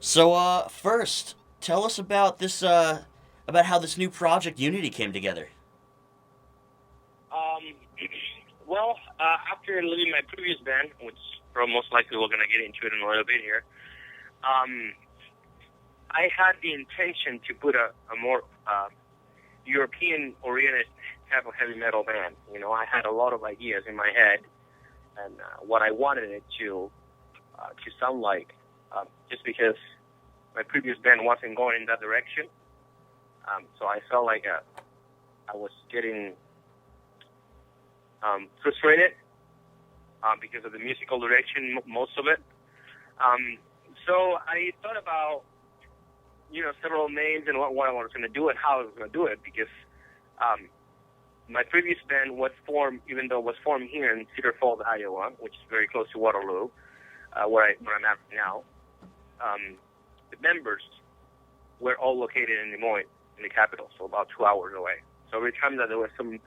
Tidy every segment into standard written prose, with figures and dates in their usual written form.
So, first, tell us about about how this new project Unity came together. Um, After leaving my previous band, which most likely we're gonna get into it in a little bit here, um, I had the intention to put a more European-oriented type of heavy metal band. You know, I had a lot of ideas in my head and what I wanted it to sound like. Just because my previous band wasn't going in that direction, so I felt like I was getting frustrated because of the musical direction, most of it. So I thought about, several names and what I was going to do and how I was going to do it because my previous band was formed, even though it was formed here in Cedar Falls, Iowa, which is very close to Waterloo, where I'm at now. The members were all located in Des Moines, in the capital, so about 2 hours away. So every time that there was some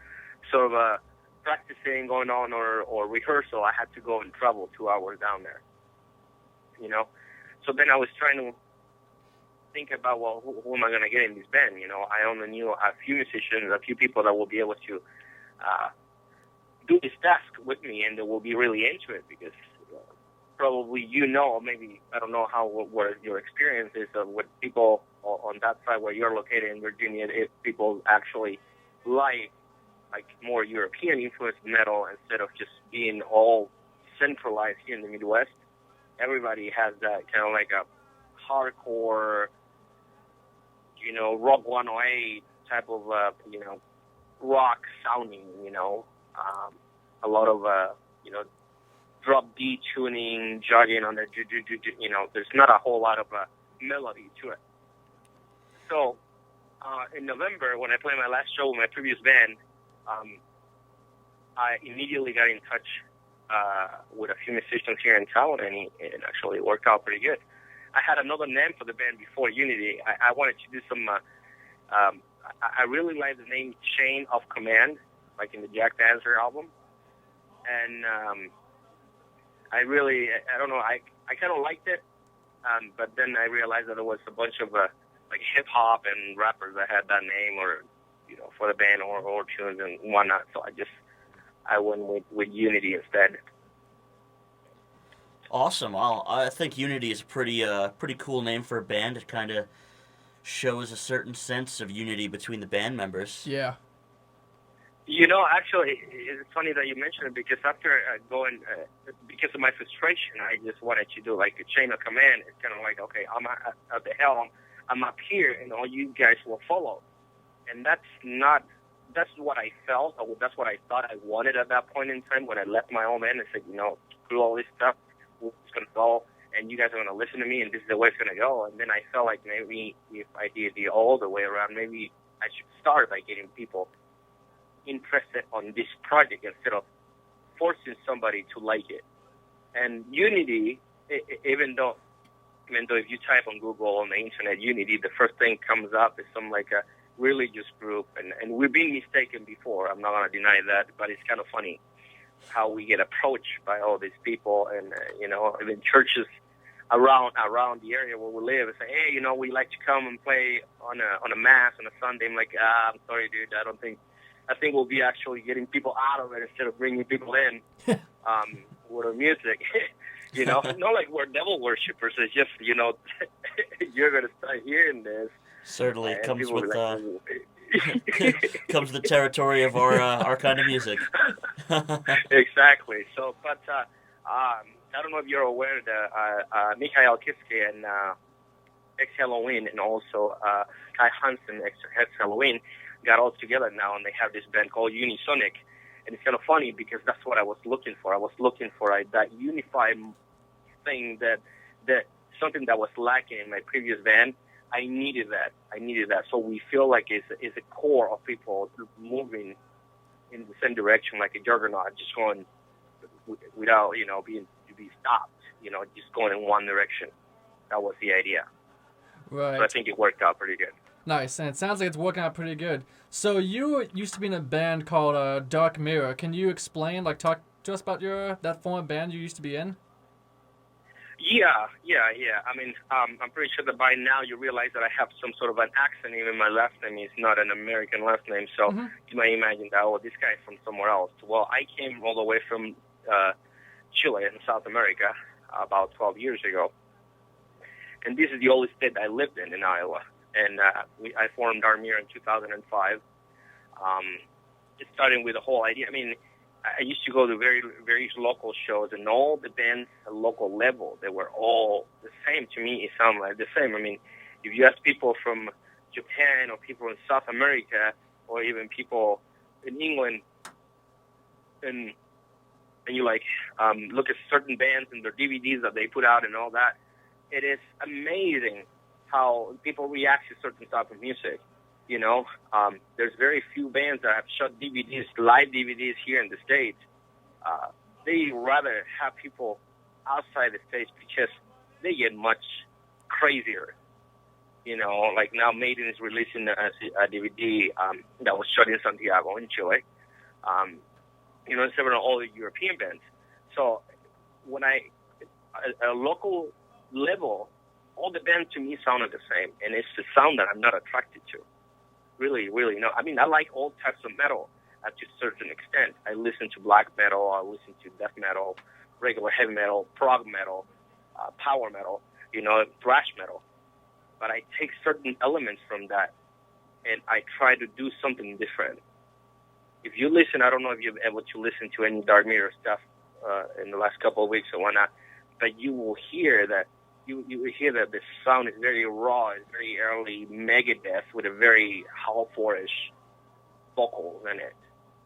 sort of a practicing going on or rehearsal, I had to go and travel 2 hours down there. You know, so then I was trying to think about, well, who am I going to get in this band? You know, I only knew a few musicians, a few people that will be able to do this task with me, and they will be really into it because probably maybe I don't know what your experience is with people on that side where you're located in Virginia. If people actually like more European influenced metal instead of just being all centralized here in the Midwest. Everybody has that kind of like a hardcore, Rock 108 type of, rock sounding, a lot of, drop D tuning, jogging on the, there's not a whole lot of melody to it. So in November, when I played my last show with my previous band, I immediately got in touch with a few musicians here in town, and it actually worked out pretty good. I had another name for the band before Unity. I wanted to do some. I really like the name Chain of Command, like in the Jack Dancer album, and I don't know, I kind of liked it, but then I realized that there was a bunch of like hip hop and rappers that had that name, or for the band or tunes and whatnot. So I went with Unity instead. Awesome. Well, I think Unity is a pretty cool name for a band. It kind of shows a certain sense of unity between the band members. Yeah. Actually, it's funny that you mentioned it because after because of my frustration, I just wanted to do like a chain of command. It's kind of like, okay, I'm at the helm, I'm up here, and all you guys will follow. And that's what I felt, or that's what I thought I wanted at that point in time when I left my own band and said, screw all this stuff, we're just going to go, and you guys are going to listen to me, and this is the way it's going to go. And then I felt like maybe if I did the all the way around, maybe I should start by getting people interested on this project instead of forcing somebody to like it. And Unity, even though if you type on Google on the internet Unity, the first thing comes up is some like a religious group, and we've been mistaken before. I'm not going to deny that, but it's kind of funny how we get approached by all these people, and even churches around the area where we live and say, hey, we like to come and play on a mass on a Sunday. I'm like, I'm sorry, dude, I think we'll be actually getting people out of it instead of bringing people in with our music. Not like we're devil worshippers. It's just, you're going to start hearing this. Certainly comes with like, comes the territory of our kind of music. Exactly. So, but I don't know if you're aware that Mikhail Kiske and Ex Halloween, and also Kai Hansen, Ex Halloween, got all together now, and they have this band called Unisonic. And it's kind of funny because that's what I was looking for. I was looking for that unified thing, that something that was lacking in my previous band. I needed that. So we feel like it's a core of people moving in the same direction, like a juggernaut, just going without being stopped. Just going in one direction. That was the idea. Right. So I think it worked out pretty good. Nice, and it sounds like it's working out pretty good. So you used to be in a band called Dark Mirror. Can you explain, talk to us about that former band you used to be in? Yeah. I mean, I'm pretty sure that by now you realize that I have some sort of an accent. Even my last name is not an American last name, so Mm-hmm. you might imagine that, oh, this guy is from somewhere else. Well, I came all the way from Chile in South America about 12 years ago, and this is the only state I lived in Iowa. And I formed Armir in 2005. Just starting with the whole idea. I mean, I used to go to various local shows, and all the bands at local level, they were all the same. To me, it sounded like the same. I mean, if you ask people from Japan or people in South America or even people in England, and you like look at certain bands and their DVDs that they put out and all that, it is amazing how people react to certain type of music. You know, there's very few bands that have shot DVDs, live DVDs here in the States. They rather have people outside the States because they get much crazier. You know, like now Maiden is releasing a DVD that was shot in Santiago in Chile. You know, and several other European bands. So when at a local level, all the bands to me sounded the same, and it's the sound that I'm not attracted to. Really, no. I mean, I like all types of metal to a certain extent. I listen to black metal, I listen to death metal, regular heavy metal, prog metal, power metal, you know, thrash metal. But I take certain elements from that, and I try to do something different. If you listen, I don't know if you've able to listen to any Dark Mirror stuff in the last couple of weeks or whatnot, but you will hear that you hear that the sound is very raw, it's very early Megadeth with a very Halford-ish vocals in it,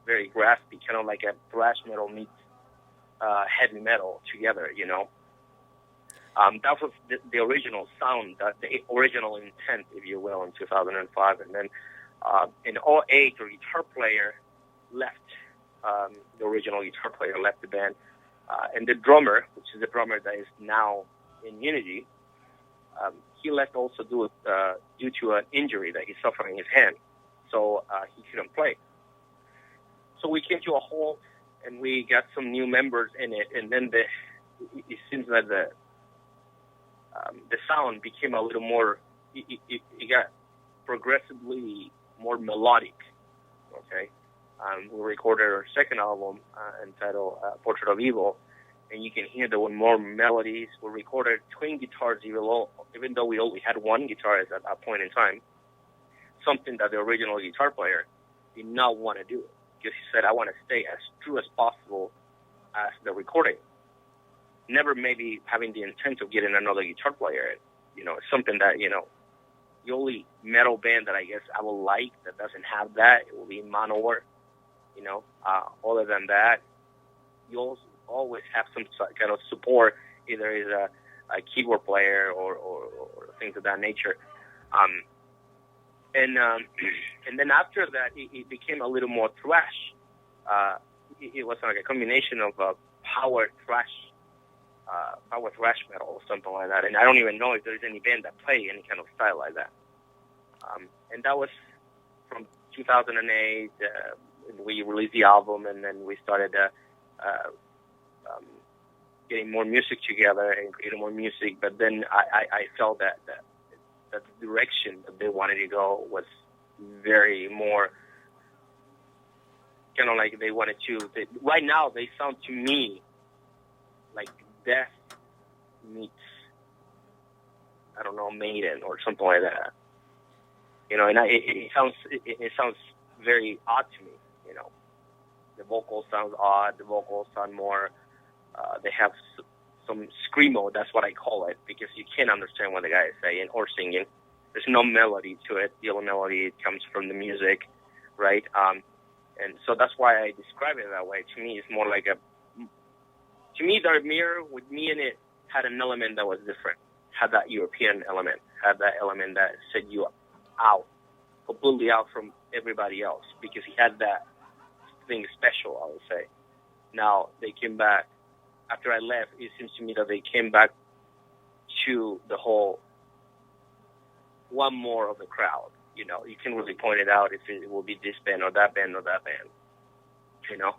very graspy, kind of like a thrash metal meets heavy metal together, you know. That was the original sound, the original intent, if you will, in 2005. And then in 2008, the guitar player left, the original guitar player left the band. And the drummer, which is the drummer that is now in Unity, he left also due to an injury that he suffered in his hand. So he couldn't play. So we came to a halt, and we got some new members in it. And then it seems that the sound became a little more, it got progressively more melodic, okay? We recorded our second album entitled Portrait of Evil, and you can hear there were more melodies. We recorded twin guitars, even though we only had one guitarist at that point in time, something that the original guitar player did not want to do, because he said, I want to stay as true as possible as the recording. Never maybe having the intent of getting another guitar player. You know, it's something that, you know, the only metal band that I guess I would like that doesn't have that, it will be Manowar. You know, other than that, you always have some kind of support, either is a keyboard player or things of that nature. And then after that, it became a little more thrash. It was like a combination of power thrash metal or something like that. And I don't even know if there's any band that play any kind of style like that. And that was from 2008. We released the album, and then we started getting more music together and creating more music. But then I felt that the direction that they wanted to go was very more kind of like they wanted to. Right now, they sound to me like Death meets, I don't know, Maiden or something like that. You know, and it sounds very odd to me. You know, the vocals sound odd. The vocals sound more. They have some screamo. That's what I call it, because you can't understand what the guy is saying or singing. There's no melody to it. The only melody comes from the music, right? And so that's why I describe it that way. To me, it's more like to me, Dark Mirror, with me in it, had an element that was different. Had that European element. Had that element that set you out, completely out from everybody else, because he had that thing special, I would say. Now, they came back. After I left, it seems to me that they came back to the whole one more of the crowd. You know, you can really point it out if it will be this band or that band or that band. You know?